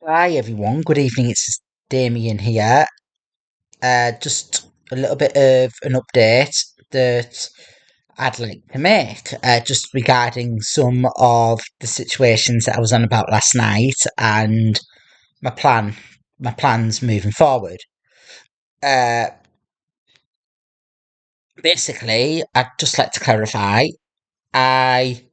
Hi everyone, good evening. It's Damian here. Just a little bit of an update that I'd like to make, just regarding some of the situations that I was on about last night and my plan, my plans moving forward. Uh, Basically, I'd just like to clarify. I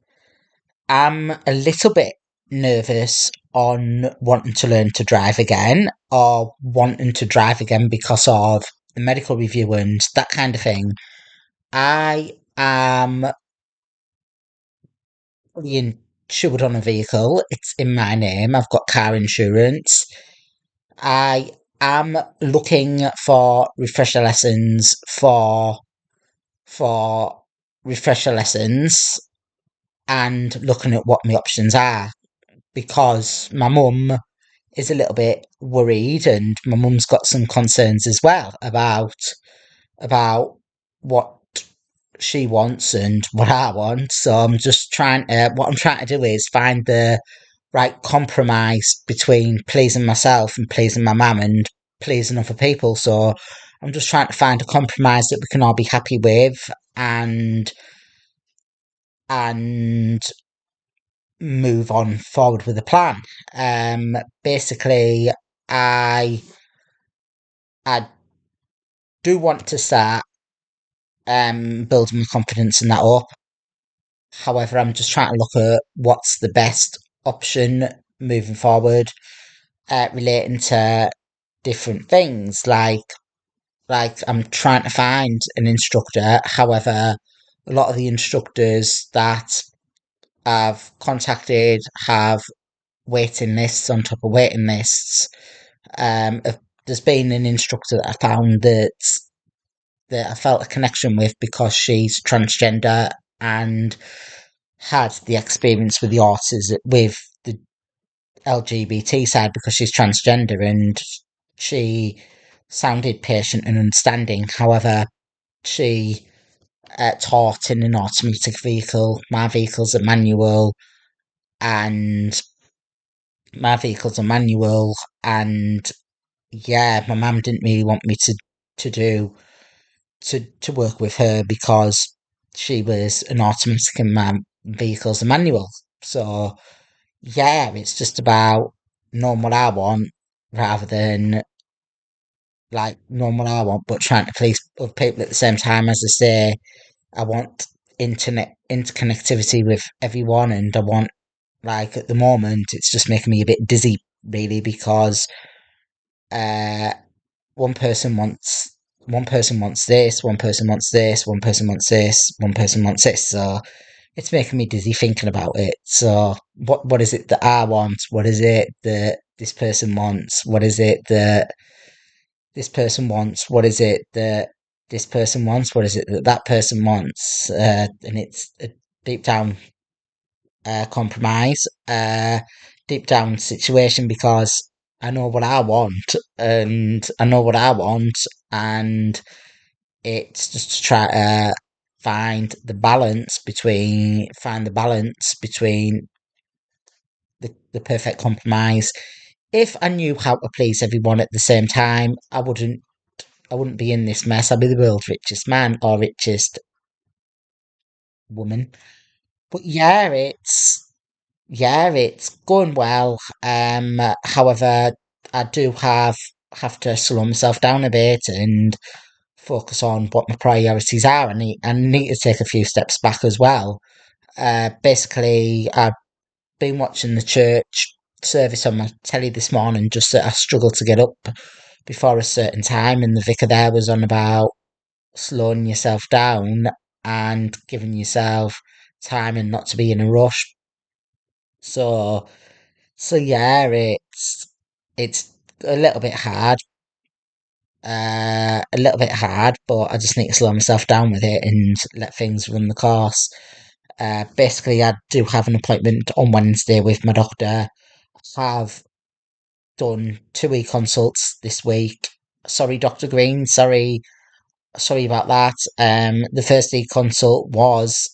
am a little bit nervous on wanting to learn to drive again or wanting to drive again because of the medical review and that kind of thing. I am fully insured on a vehicle. It's in my name. I've got car insurance. I am looking for for refresher lessons and looking at what my options are because my mum is a little bit worried, and my mum's got some concerns as well about what she wants and what I want. So I'm just trying to what I'm trying to do is find the right compromise between pleasing myself and pleasing my mum and pleasing other people. So I'm just trying to find a compromise that we can all be happy with and and move on forward with the plan. Basically, I I do want to start building my confidence in that up. However, I'm just trying to look at what's the best option moving forward, relating to different things. Like I'm trying to find an instructor. However, a lot of the instructors that I've contacted have waiting lists on top of waiting lists. There's been an instructor that I found that I felt a connection with because she's transgender and had the experience with the autism with the LGBT side because she's transgender, and she sounded patient and understanding. However, she taught in an automatic vehicle. And my vehicle's a manual, and yeah, my mum didn't really want me to do to work with her because she was an automatic and my vehicle's a manual. So yeah, it's just about knowing what I want rather than like knowing what I want, but trying to please other people at the same time. As I say, I want internet interconnectivity with everyone, and I want like at the moment it's just making me a bit dizzy really because uh one person wants this, one person wants this, one person wants this, one person wants this. So it's making me dizzy thinking about it. So what is it that I want? What is it that this person wants? What is it that this person wants? What is it that this person wants? What is it that that person wants? And it's a deep down compromise, deep down situation because I know what I want, and I know what I want, and it's just to try to find the balance between the perfect compromise. If I knew how to please everyone at the same time, I wouldn't be in this mess. I'd be the world's richest man or richest woman. But yeah, it's going well. However, I do have to slow myself down a bit and focus on what my priorities are. I need to take a few steps back as well. Basically, I've been watching the church service on my telly this morning. Just that I struggled to get up before a certain time, and the vicar there was on about slowing yourself down and giving yourself time and not to be in a rush. So yeah, it's a little bit hard, but I just need to slow myself down with it and let things run the course. Basically, I do have an appointment on Wednesday with my doctor. Have done 2 e-consults this week. Sorry, Doctor Green. Sorry about that. The first e-consult was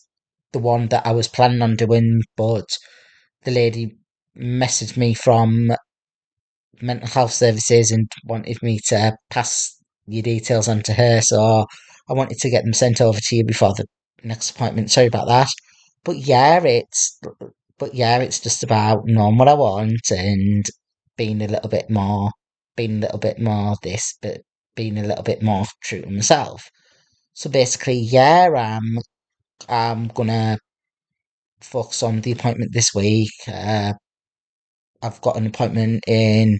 the one that I was planning on doing, but the lady messaged me from mental health services and wanted me to pass your details on to her. So I wanted to get them sent over to you before the next appointment. Sorry about that. But yeah, it's just about knowing what I want and being a little bit more, being a little bit more this, but being a little bit more true to myself. So basically, yeah, I'm gonna focus on the appointment this week. I've got an appointment in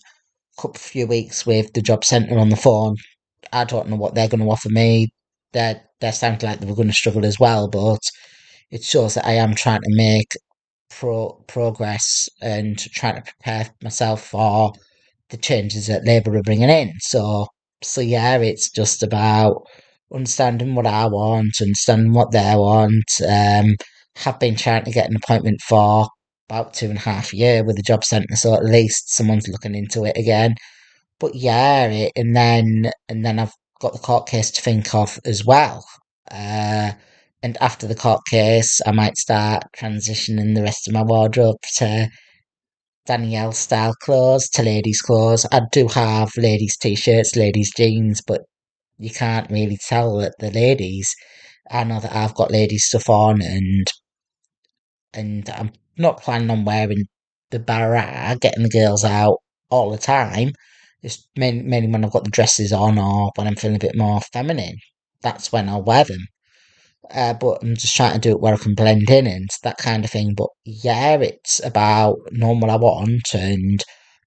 few weeks with the job centre on the phone. I don't know what they're going to offer me. They sound like they were going to struggle as well, but it shows that I am trying to make progress and trying to prepare myself for the changes that Labour are bringing in. So yeah, it's just about understanding what I want, understanding what they want. Have been trying to get an appointment for about 2.5 years with the job centre, so at least someone's looking into it again. But yeah, and then I've got the court case to think of as well. Uh, and after the court case, I might start transitioning the rest of my wardrobe to Danielle style clothes, to ladies' clothes. I do have ladies' t-shirts, ladies' jeans, but you can't really tell that the ladies. I know that I've got ladies stuff on, and I'm not planning on wearing the bra, getting the girls out all the time. It's mainly when I've got the dresses on or when I'm feeling a bit more feminine. That's when I'll wear them. But I'm just trying to do it where I can blend in and that kind of thing. But yeah, it's about knowing what I want and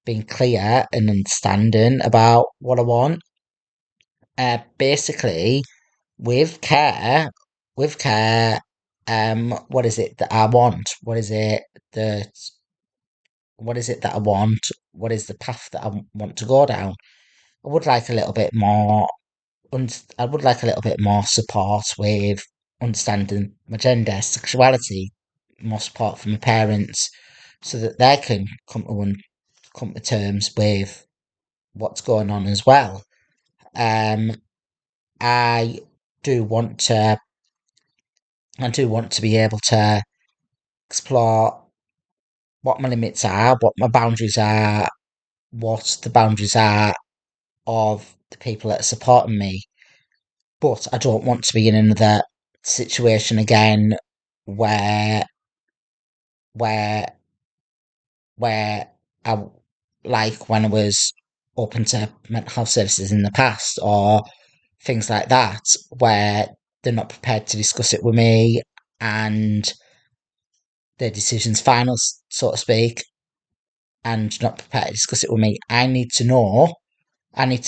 being clear and understanding about what I want. Basically, with care, with care, what is it that I want? The what is it that I want? What is the path that I want to go down? I would like a little bit more. I would like a little bit more support with understanding my gender, sexuality, more support from my parents, so that they can come to terms with what's going on as well. Um, I do want to. I do want to be able to explore what my limits are, what my boundaries are, what the boundaries are of the people that are supporting me. But I don't want to be in another situation again where where where I like when I was open to mental health services in the past or things like that, where they're not prepared to discuss it with me and their decision's final, so to speak, and not prepared to discuss it with me. I need to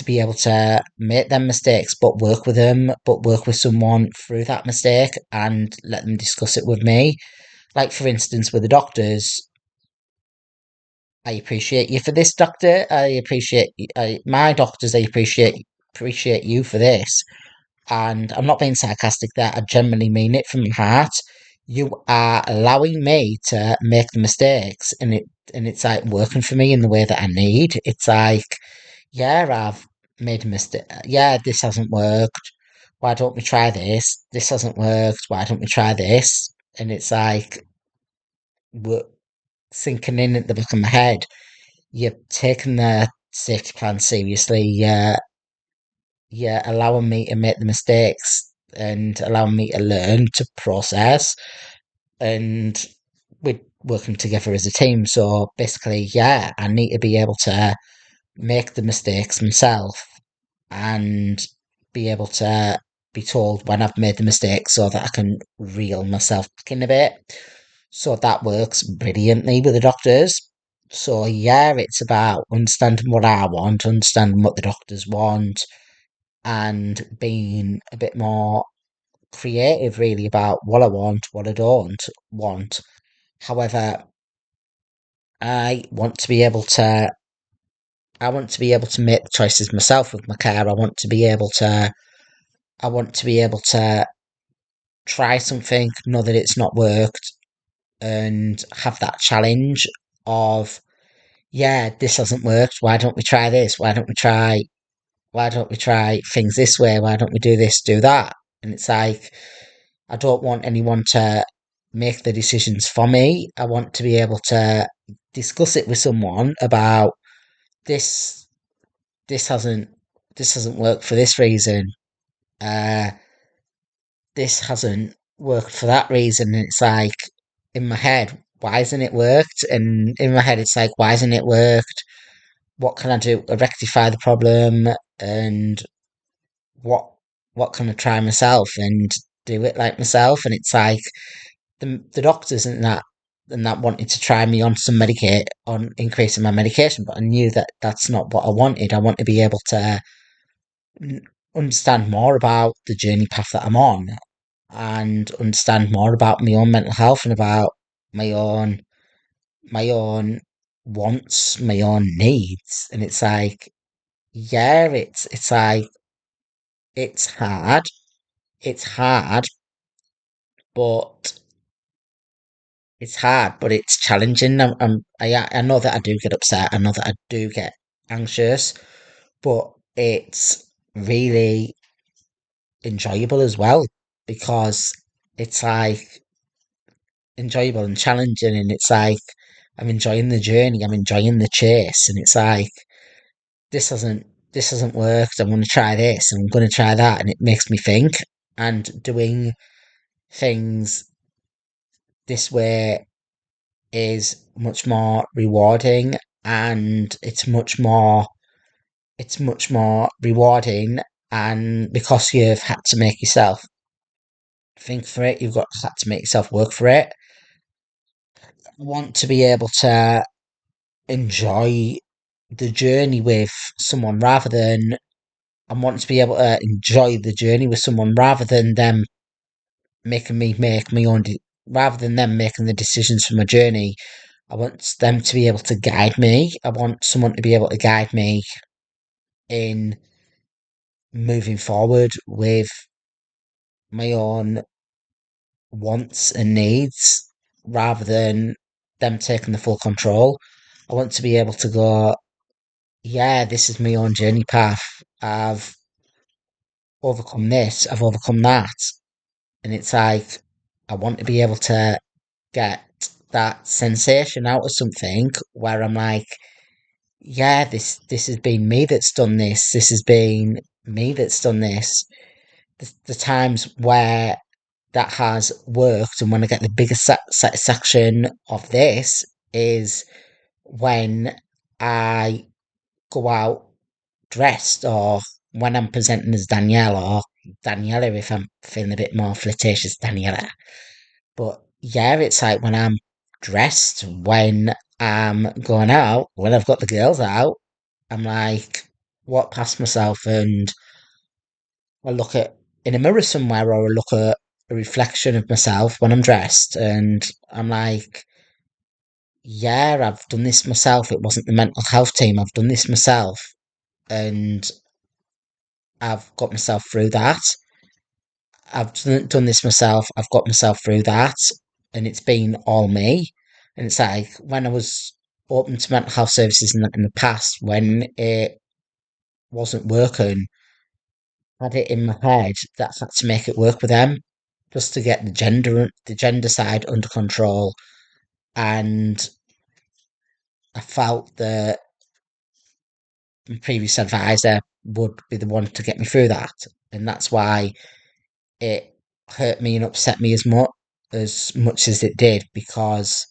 be able to make them mistakes, but work with them, but work with someone through that mistake and let them discuss it with me. Like, for instance, with the doctors, I appreciate you for this, doctor. I appreciate my doctors. I appreciate you for this. And I'm not being sarcastic there. I genuinely mean it from my heart. You are allowing me to make the mistakes, and it's like working for me in the way that I need. It's like, yeah, I've made a mistake. Yeah, this hasn't worked. Why don't we try this? This hasn't worked. Why don't we try this? And it's like we're sinking in at the back of my head. You're taking the safety plan seriously. You're allowing me to make the mistakes and allowing me to learn to process. And we're working together as a team. So basically, yeah, I need to be able to make the mistakes myself and be able to be told when I've made the mistake so that I can reel myself back in a bit. So that works brilliantly with the doctors. So yeah, it's about understanding what I want, understanding what the doctors want, and being a bit more creative really about what I want, what I don't want. However, I want to be able to I want to be able to make the choices myself with my care. I want to be able to try something, know that it's not worked, and have that challenge of, yeah, this hasn't worked. Why don't we try this? Why don't we try things this way? Why don't we do this, do that? And it's like, I don't want anyone to make the decisions for me. I want to be able to discuss it with someone about this. This hasn't. This hasn't worked for this reason. Uh, this hasn't worked for that reason. And it's like in my head, why hasn't it worked? And in my head, it's like, why hasn't it worked? What can I do to rectify the problem? And what what can I try myself and do it like myself? And it's like the doctors and that wanted to try me on some medicate on increasing my medication, but I knew that that's not what I wanted. I want to be able to n- understand more about the journey path that I'm on and understand more about my own mental health and about my own my own wants, my own needs. And it's like, yeah, it's like it's hard. It's hard, but but it's challenging. I know that I do get upset. I know that I do get anxious, but it's really enjoyable as well because it's like enjoyable and challenging, and it's like I'm enjoying the journey. I'm enjoying the chase, and it's like this hasn't this hasn't worked. I'm going to try this. I'm going to try that, and it makes me think. And doing things this way is much more rewarding, and it's much more rewarding, and because you've had to make yourself think for it, you've got had to make yourself work for it. I want to be able to enjoy the journey with someone rather than I want to be able to enjoy the journey with someone rather than them making me make my own rather than them making the decisions for my journey. I want them to be able to guide me. I want someone to be able to guide me in moving forward with my own wants and needs rather than them taking the full control. I want to be able to go, yeah, this is my own journey path. I've overcome this, I've overcome that. And it's like, I want to be able to get that sensation out of something where I'm like, yeah, this has been me that's done this. This has been me that's done this. The times where that has worked and when I get the biggest satisfaction of this is when I go out dressed or when I'm presenting as Danielle or Daniela if I'm feeling a bit more flirtatious, Daniela. But yeah, it's like when I'm dressed, when I'm going out, when I've got the girls out, I'm like, walk past myself and I look at in a mirror somewhere or I look at a reflection of myself when I'm dressed and I'm like, yeah, I've done this myself. It wasn't the mental health team. I've done this myself and I've got myself through that. I've done this myself. I've got myself through that and it's been all me. And it's like when I was open to mental health services in the past, when it wasn't working, I had it in my head that I had to make it work with them just to get the gender side under control. And I felt that my previous advisor would be the one to get me through that, and that's why it hurt me and upset me as much as it did because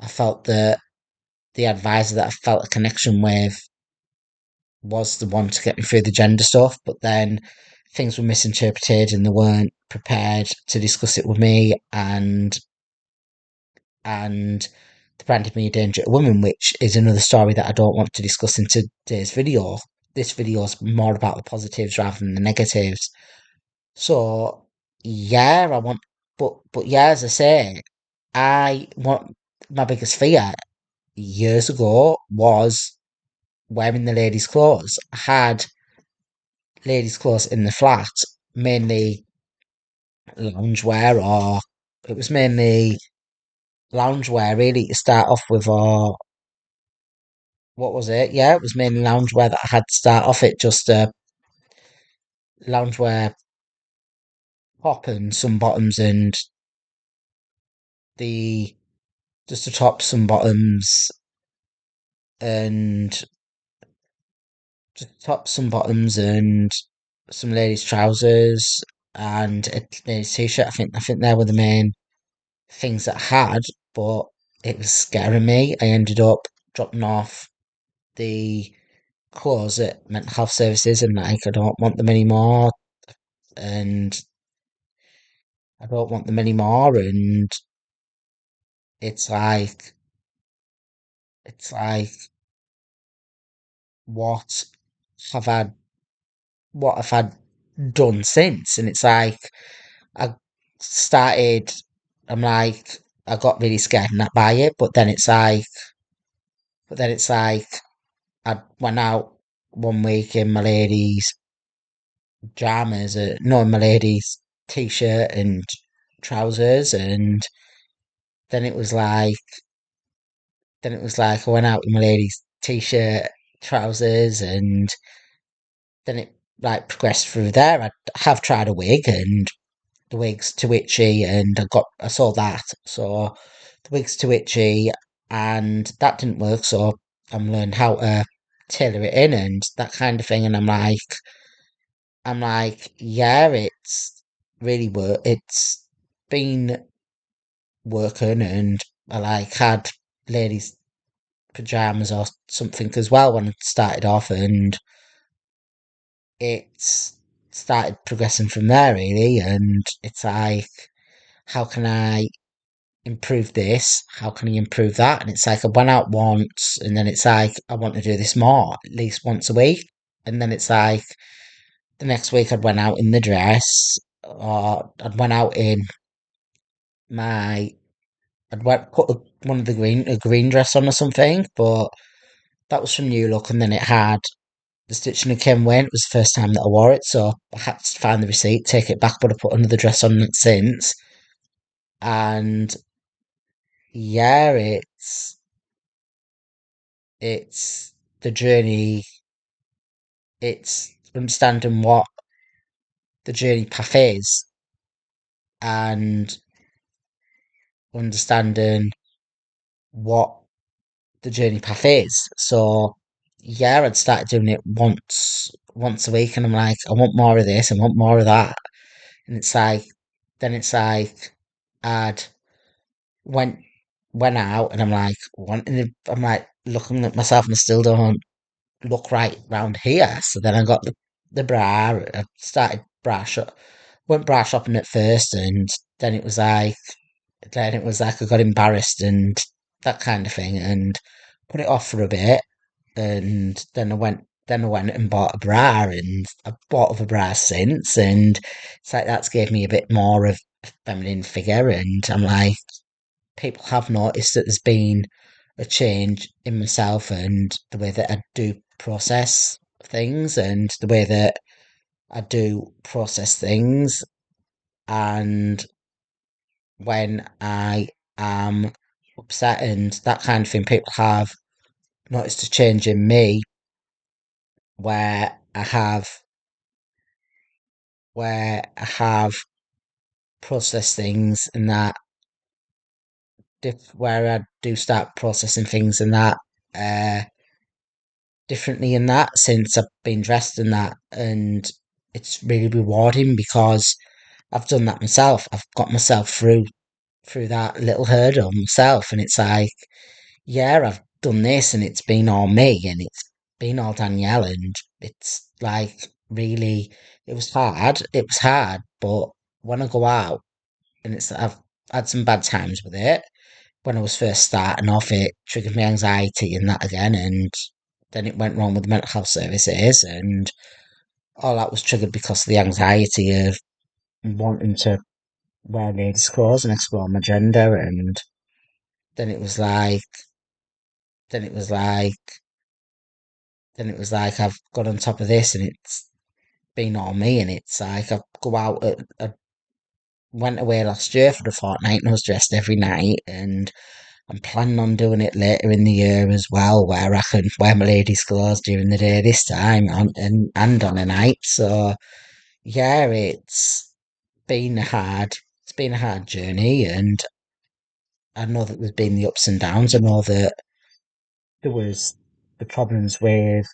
I felt that the advisor that I felt a connection with was the one to get me through the gender stuff, but then things were misinterpreted and they weren't prepared to discuss it with me, and they branded me a danger to women, which is another story that I don't want to discuss in today's video. This video is more about the positives rather than the negatives. So yeah, but yeah, as I say, I want my biggest fear years ago was wearing the ladies' clothes. I had ladies' clothes in the flat, mainly loungewear, or it was mainly loungewear really to start off with, or what was it? Yeah, it was mainly loungewear that I had to start off it, just loungewear top and some bottoms and the just the tops and bottoms and just tops and bottoms and some ladies' trousers and a ladies' t-shirt. I think they were the main things that I had, but it was scaring me. I ended up dropping off the clothes at mental health services and like I don't want them anymore and I don't want them anymore and it's like it's like what have I what have I done since? And it's like I started I'm like I got really scared and that by it, but then it's like I went out one week in my lady's pajamas, no, in my lady's t-shirt and trousers, and then it was like I went out in my lady's t-shirt, trousers, and then it like progressed through there. I have tried a wig, and the wig's too itchy, and I saw that, so the wig's too itchy, and that didn't work. So I'm learned how to tailor it in and that kind of thing, and I'm like, yeah, it's really it's been working, and I like had ladies' pajamas or something as well when it started off, and it's started progressing from there really, and it's like, how can I improve this? How can I improve that? And it's like I went out once, and then it's like I want to do this more, at least once a week, and then it's like the next week I'd went out in the dress, or I'd went out in my I'd put one of the a green dress on or something, but that was from New Look, and then it had the stitching that came away. And it was the first time that I wore it, so I had to find the receipt, take it back, but I put another dress on since. And yeah, it's the journey. It's understanding what the journey path is, and understanding what the journey path is. So yeah, I'd started doing it once a week, and I'm like, I want more of this, I want more of that, and it's like I'd went went out, and I'm like looking at myself, and I still don't look right round here. So then I got the bra. I started went bra shopping at first, and then it was like I got embarrassed and that kind of thing, and put it off for a bit, and then I went and bought a bra, and I bought other bras since, and it's like that's gave me a bit more of a feminine figure, and I'm like, people have noticed that there's been a change in myself and the way that I do process things, and the way that I do process things, and when I am upset and that kind of thing, people have noticed a change in me where I have processed things, and that where I do start processing things and that uh differently in that since I've been dressed in that, and it's really rewarding because I've done that myself. I've got myself through that little hurdle myself, and it's like, yeah, I've done this, and it's been all me, and it's been all Danielle, and it's like really, it was hard, but when I go out, and I've had some bad times with it. When I was first starting off, it triggered my anxiety and that again, and then it went wrong with the mental health services, and all that was triggered because of the anxiety of wanting to wear ladies' clothes and explore my gender, and then it was like, then it was like, then it was like I've got on top of this, and it's been all me, and it's like I went away last year for the fortnight, and I was dressed every night, and I'm planning on doing it later in the year as well, where I can wear my ladies' clothes during the day this time and on a night. So yeah, been a hard, it's been a hard journey, and I know that there's been the ups and downs. I know that there was the problems with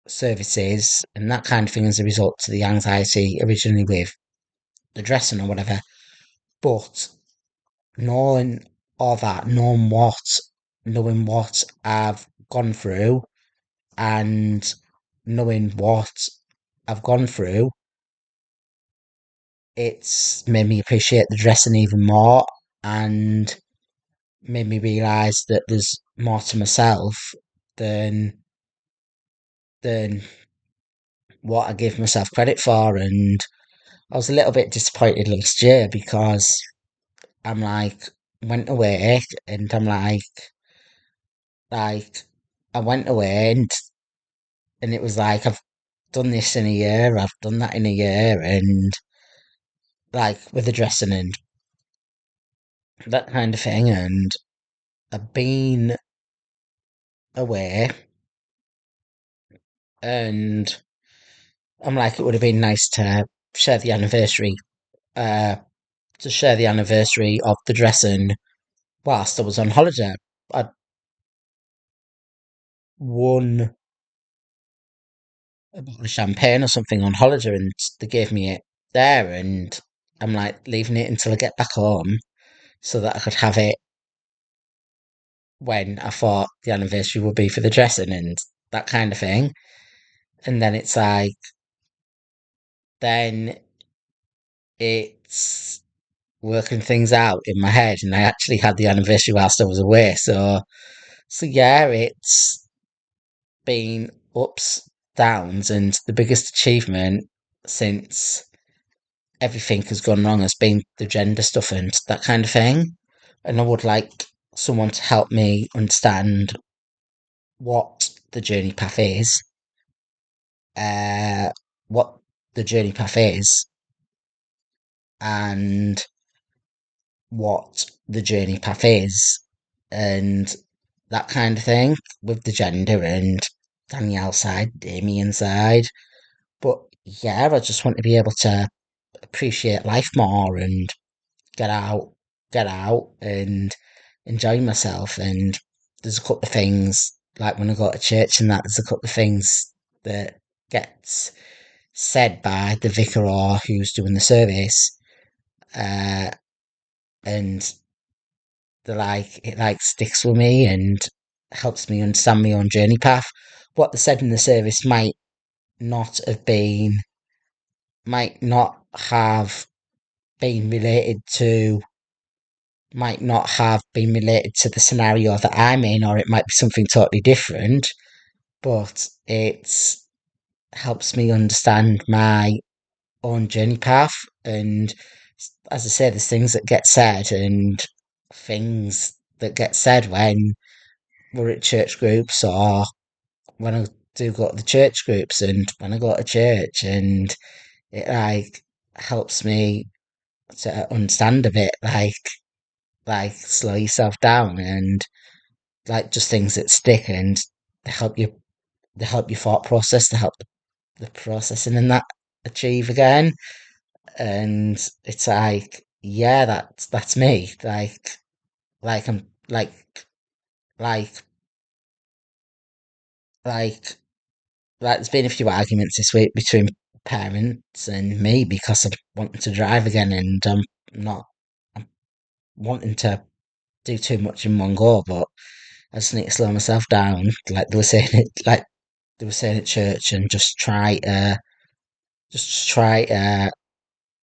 services and that kind of thing as a result to the anxiety originally with the dressing or whatever. But knowing all that, knowing what I've gone through and knowing what I've gone through, it's made me appreciate the dressing even more and made me realise that there's more to myself than than what I give myself credit for. And I was a little bit disappointed last year because I'm like went away and I'm like I went away and it was like I've done this in a year, I've done that in a year, and like with the dressing and that kind of thing, and I've been away and I'm like it would have been nice share the anniversary uh to share the anniversary of the dressing whilst I was on holiday. I'd won a bottle of champagne or something on holiday and they gave me it there and I'm like leaving it until I get back home so that I could have it when I thought the anniversary would be for the dressing and that kind of thing. And then it's like then it's working things out in my head and I actually had the anniversary whilst I was away. So yeah, it's been ups, downs, and the biggest achievement since everything has gone wrong has been the gender stuff and that kind of thing. And I would like someone to help me understand what the journey path is, uh, what the journey path is, and what the journey path is, and that kind of thing with the gender and Danielle's side, Damian's side. But yeah, I just want to be able to appreciate life more and get out, get out and enjoy myself. And there's a couple of things, like when I go to church and that, there's a couple of things that gets said by the vicar or who's doing the service. Uh, and it like sticks with me and helps me understand my own journey path. What they said in the service not have been, might not have been related to might not have been related to the scenario that I'm in, or it might be something totally different, but it helps me understand my own journey path. And as I say, there's things that get said and things that get said when we're at church groups or when I do go to the church groups and when I go to church, and it like helps me to understand a bit, like slow yourself down and like just things that stick and they help you they help your thought process, they help the processing and that achieve again. And it's like, yeah, that's me. Like I'm like like like there's been a few arguments this week between parents and me because I'm wanting to drive again and not I'm wanting to do too much in one go, but I just need to slow myself down, like they were saying at church, and just try to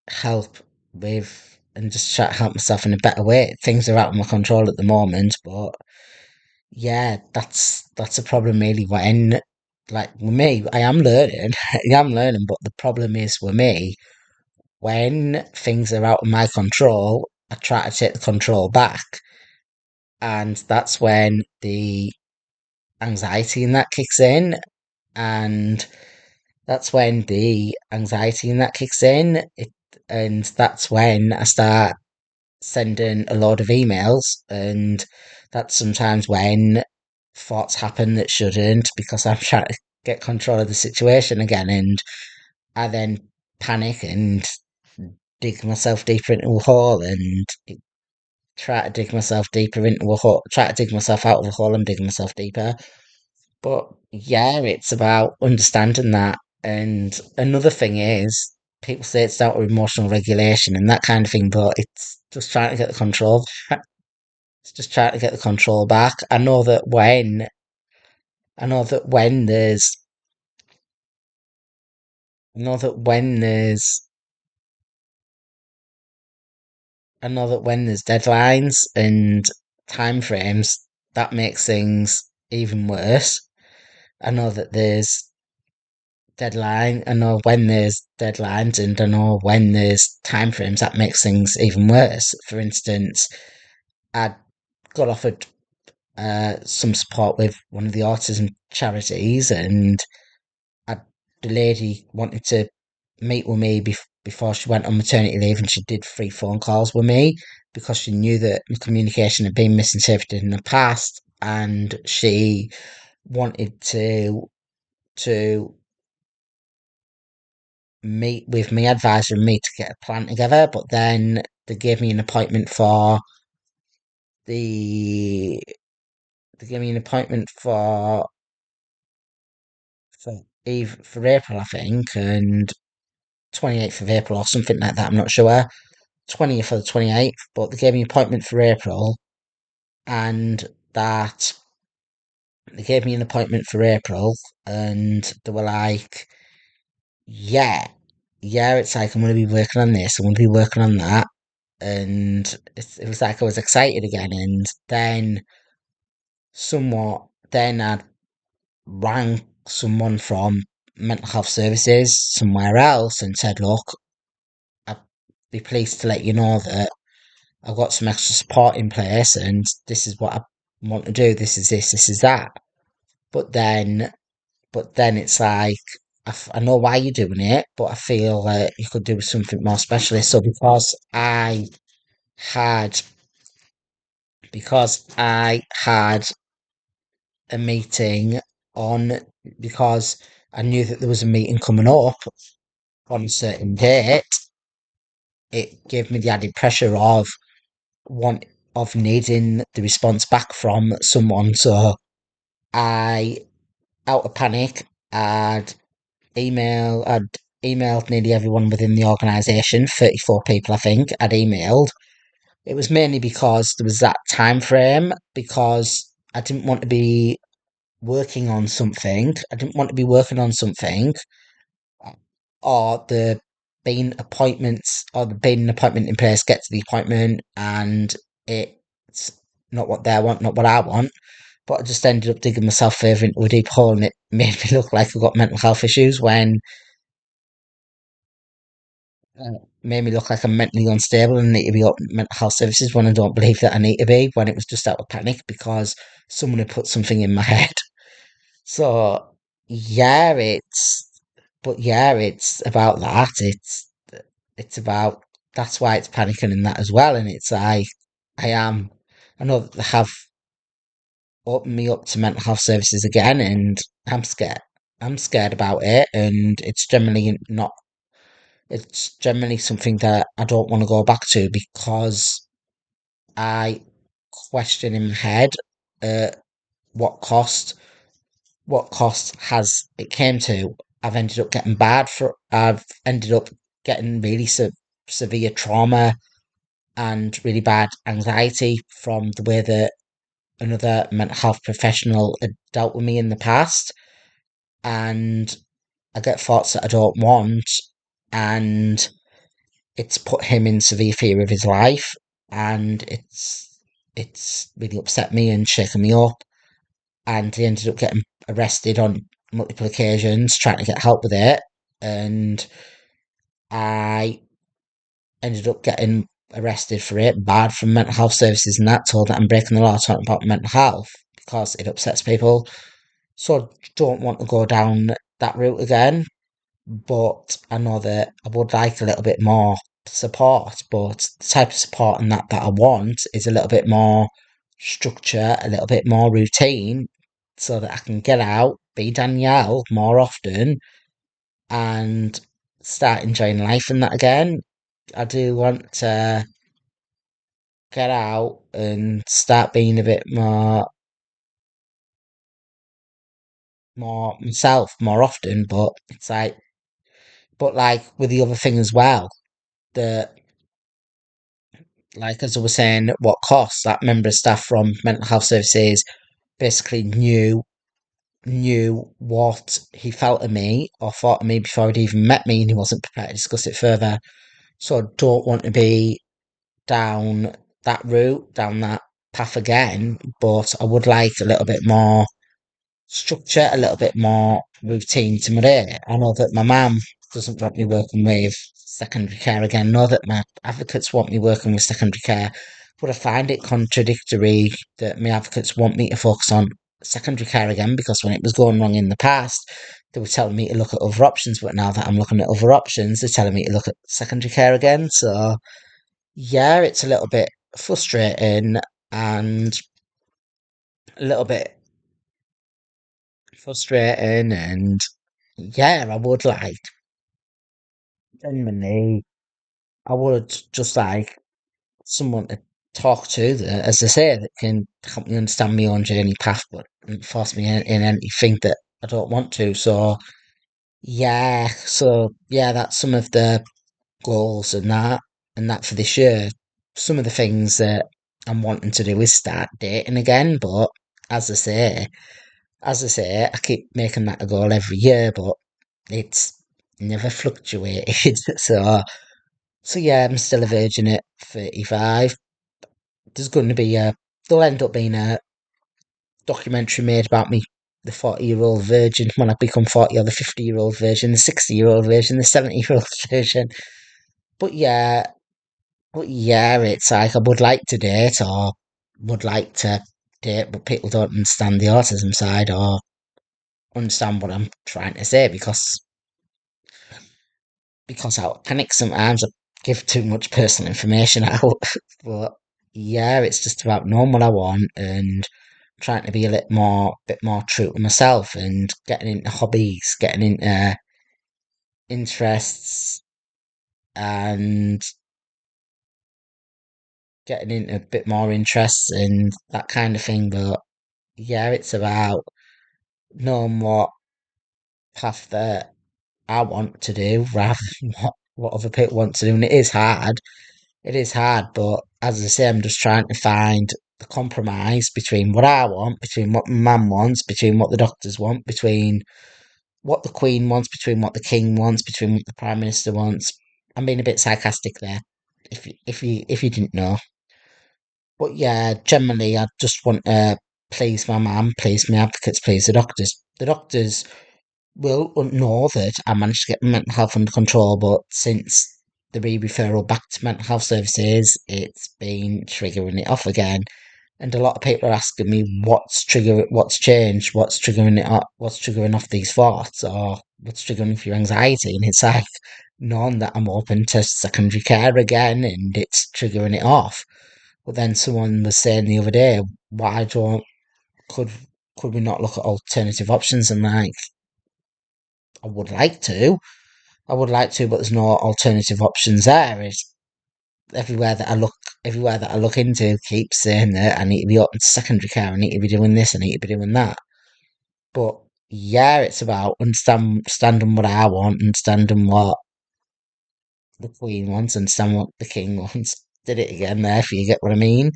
help with and just try to help myself in a better way. Things are out of my control at the moment, but yeah, that's a problem really when like with me, I am learning, I am learning, but the problem is with me, when things are out of my control, I try to take the control back, and that's when the anxiety in that kicks in, and that's when the anxiety in that kicks in. And that's when I start sending a load of emails, and that's sometimes when thoughts happen that shouldn't because I'm trying to get control of the situation again, and I then panic and dig myself deeper into a hole, and try to dig myself deeper into a hole, try to dig myself out of a hole and dig myself deeper. But yeah, it's about understanding that. And another thing is, people say it's down to emotional regulation and that kind of thing, but it's just trying to get the control. It's just trying to get the control back. I know that when there's, I know that when there's, I know that when there's deadlines and time frames, that makes things even worse. I know that there's deadline. I know when there's deadlines, and I know when there's time frames, that makes things even worse. For instance, I got offered some support with one of the autism charities, and I, the lady wanted to meet with me before she went on maternity leave, and she did 3 phone calls with me because she knew that my communication had been misinterpreted in the past, and she wanted to meet with my advisor and me to get a plan together. But then they gave me an appointment the they gave me an appointment for April, I think, and 28th of April or something like that. I'm not sure. 20th or the 28th, but they gave me an appointment for April, and that they gave me an appointment for April, and they were like, "Yeah, yeah, it's like I'm going to be working on this, I'm going to be working on that," and it was like I was excited again, and then I rang someone from mental health services somewhere else and said, "Look, I'd be pleased to let you know that I've got some extra support in place, and this is what I want to do. This is this is that." But then, but then it's like I know why you're doing it, but I feel that you could do something more specialist. So had I had a meeting on because I knew that there was a meeting coming up on a certain date, it gave me the added pressure want of needing the response back from someone. So I, out of panic, I'd emailed nearly everyone within the organisation, 34 people I think I'd emailed. It was mainly because there was that time frame, because I didn't want to be working on something. I didn't want to be working on something, or the being an appointment in place, get to the appointment, and it's not what they want, not what I want. But I just ended up digging myself further into a deep hole, and it made me look like I've got mental health issues when made me look like I'm mentally unstable and need to be up mental health services when I don't believe that I need to be, when it was just out of panic because someone had put something in my head. So yeah, it's about that. It's about that's why it's panicking in that as well. And it's like I am I know that they have opened me up to mental health services again, and I'm scared. I'm scared about it, and it's generally something that I don't want to go back to because I question in my head uh, what cost has it came to. I've ended up getting really severe trauma and really bad anxiety from the way that another mental health professional had dealt with me in the past, and I get thoughts that I don't want, and it's put him in severe fear of his life, and it's really upset me and shaken me up, and he ended up getting arrested on multiple occasions trying to get help with it, and I ended up getting arrested for it, barred from mental health services and that, told that I'm breaking the law talking about mental health because it upsets people. So I don't want to go down that route again, but I know that I would like a little bit more support, but the type of support and that I want is a little bit more structure, a little bit more routine, so that I can get out, be Danielle more often, and start enjoying life and that again. I do want to get out and start being a bit more myself more often. But it's like, but like with the other thing as well, that like as I was saying, at what cost that member of staff from mental health services basically knew what he felt of me or thought of me before he'd even met me, and he wasn't prepared to discuss it further. So I don't want to be down that route, down that path again. But I would like a little bit more structure, a little bit more routine to my day. I know that my mum doesn't want me working with secondary care again. I know that my advocates want me working with secondary care, but I find it contradictory that my advocates want me to focus on secondary care again, because when it was going wrong in the past, they were telling me to look at other options. But now that I'm looking at other options, they're telling me to look at secondary care again. So yeah, it's a little bit frustrating and a little bit and yeah, I would like, genuinely, I would just like someone to talk to that, as I say, that can help me understand my own journey path, but not force me in anything that I don't want to. So yeah, that's some of the goals and that for this year. Some of the things that I'm wanting to do is start dating again, but as I say, I keep making that a goal every year, but it's never fluctuated. So yeah, I'm still a virgin at 35. There's going to be there'll end up being a documentary made about me, the 40-year-old virgin, when I become 40, or the 50-year-old virgin, the 60-year-old virgin, the 70-year-old virgin. But yeah, it's like I would like to date, or would like to date, but people don't understand the autism side or understand what I'm trying to say, because I panic sometimes. I give too much personal information out. But yeah, it's just about knowing what I want and trying to be a bit more true to myself, and getting into hobbies, getting into interests, and getting into a bit more interests and that kind of thing. But yeah, it's about knowing what path that I want to do rather than what other people want to do. And it is hard. It is hard, but as I say, I'm just trying to find the compromise between what I want, between what my mum wants, between what the doctors want, between what the Queen wants, between what the King wants, between what the Prime Minister wants. I'm being a bit sarcastic there, if you didn't know. But yeah, generally, I just want to please my mum, please my advocates, please the doctors. The doctors will know that I managed to get my mental health under control, but since the re-referral back to mental health services, it's been triggering it off again. And a lot of people are asking me what's changed, what's triggering it up, what's triggering off these thoughts, or what's triggering off your anxiety. And it's like, knowing that I'm open to secondary care again and it's triggering it off. But then someone was saying the other day, why don't could could we not look at alternative options? And like, I would like to, but there's no alternative options there. It's everywhere that I look into keeps saying that I need to be open to secondary care, I need to be doing this, I need to be doing that. But yeah, it's about understanding what I want, understanding what the Queen wants, understanding what the King wants. Did it again there, if you get what I mean.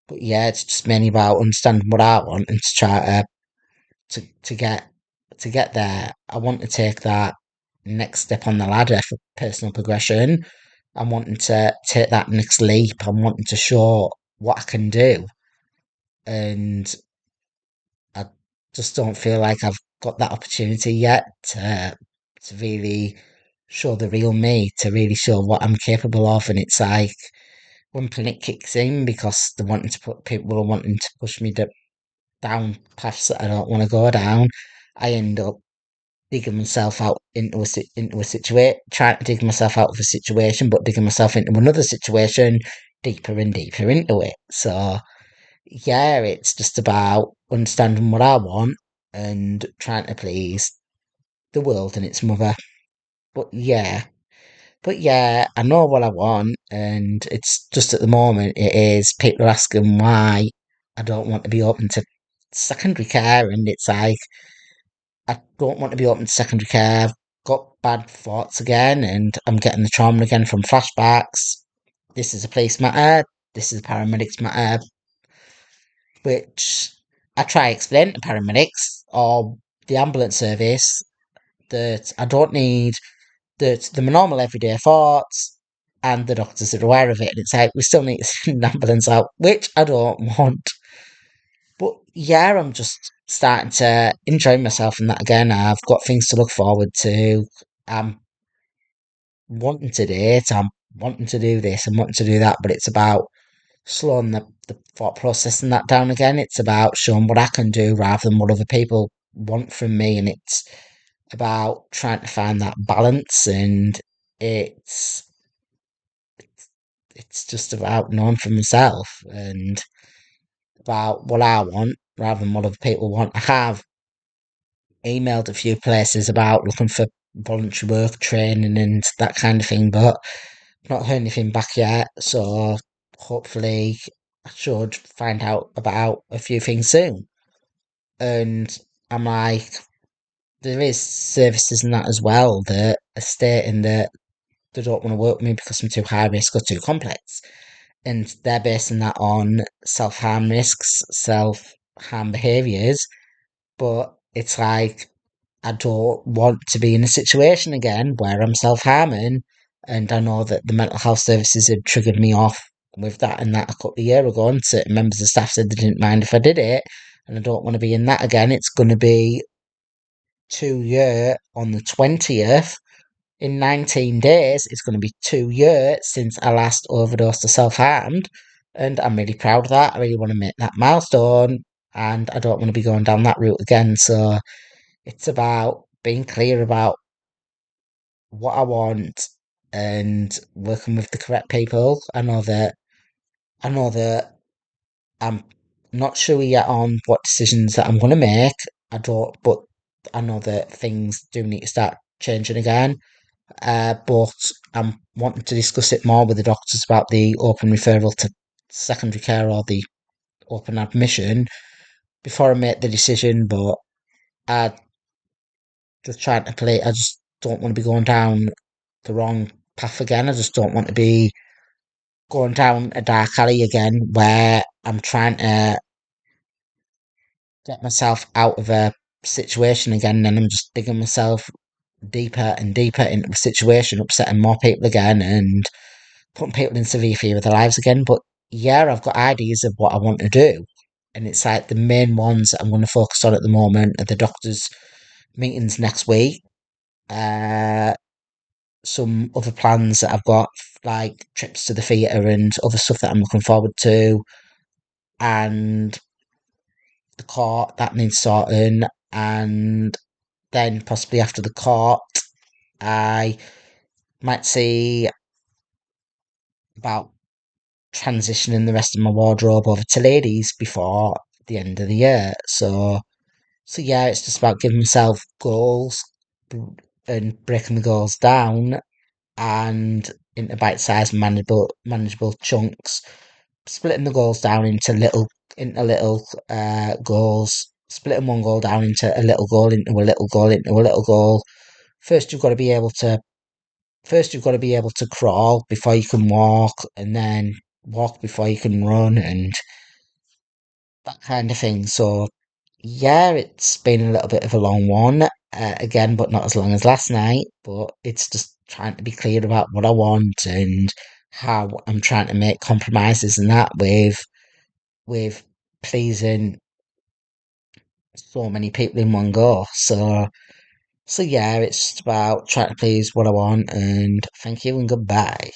But yeah, it's just mainly about understanding what I want and to try to get there. I want to take that next step on the ladder for personal progression. I'm wanting to take that next leap. I'm wanting to show what I can do, and I just don't feel like I've got that opportunity yet to really show the real me, to really show what I'm capable of. And it's like when panic kicks in, because they're wanting to put people are wanting to push me down paths that I don't want to go down. I end up digging myself out into a situation, trying to dig myself out of a situation, but digging myself into another situation deeper and deeper into it. So yeah, it's just about understanding what I want and trying to please the world and its mother. But yeah, But yeah, I know what I want, and it's just at the moment it is people are asking why I don't want to be open to secondary care, and it's like I don't want to be open to secondary care. I've got bad thoughts again, and I'm getting the trauma again from flashbacks. This is a police matter. This is a paramedics matter, which I try explain to paramedics or the ambulance service that I don't need that the normal everyday thoughts and the doctors are aware of it. And it's like, we still need to send an ambulance out, which I don't want. But yeah, I'm just starting to enjoy myself in that again. I've got things to look forward to. I'm wanting to date, I'm wanting to do this and wanting to do that, but it's about slowing the thought process and that down again. It's about showing what I can do rather than what other people want from me. And it's about trying to find that balance, and it's it's just about knowing for myself and about what I want rather than what other people want. I have emailed a few places about looking for voluntary work training and that kind of thing, but not heard anything back yet. So hopefully I should find out about a few things soon. And I'm like, there is services and that as well that are stating that they don't want to work with me because I'm too high risk or too complex. And they're basing that on self harm risks, self harm behaviours. But it's like, I don't want to be in a situation again where I'm self harming. And I know that the mental health services had triggered me off with that and that a couple of years ago. And certain members of staff said they didn't mind if I did it. And I don't want to be in that again. It's going to be 2 year on the 20th. In 19 days, it's going to be 2 years since I last overdosed or self harmed. And I'm really proud of that. I really want to make that milestone. And I don't want to be going down that route again. So it's about being clear about what I want and working with the correct people. I know that I'm not sure yet on what decisions that I'm going to make. I don't, but I know that things do need to start changing again. But I'm wanting to discuss it more with the doctors about the open referral to secondary care or the open admission before I make the decision. But I just trying to play. I just don't want to be going down the wrong path again. I just don't want to be going down a dark alley again where I'm trying to get myself out of a situation again and I'm just digging myself deeper and deeper into the situation, upsetting more people again and putting people in severe fear of their lives again. But yeah, I've got ideas of what I want to do. And it's like the main ones that I'm going to focus on at the moment are the doctors' meetings next week. Uh, some other plans that I've got, like trips to the theatre and other stuff that I'm looking forward to, and the court that needs sorting, and then possibly after the court, I might see about transitioning the rest of my wardrobe over to ladies before the end of the year. So yeah, it's just about giving myself goals and breaking the goals down and into bite-sized manageable chunks, splitting the goals down into little goals, splitting one goal down into a little goal into a little goal into a little goal. First you've got to be able to First you've got to be able to crawl before you can walk, and then walk before you can run, and that kind of thing. So yeah, it's been a little bit of a long one, again, but not as long as last night. But it's just trying to be clear about what I want and how I'm trying to make compromises and that with pleasing so many people in one go. So yeah, it's just about trying to please what I want. And thank you and goodbye.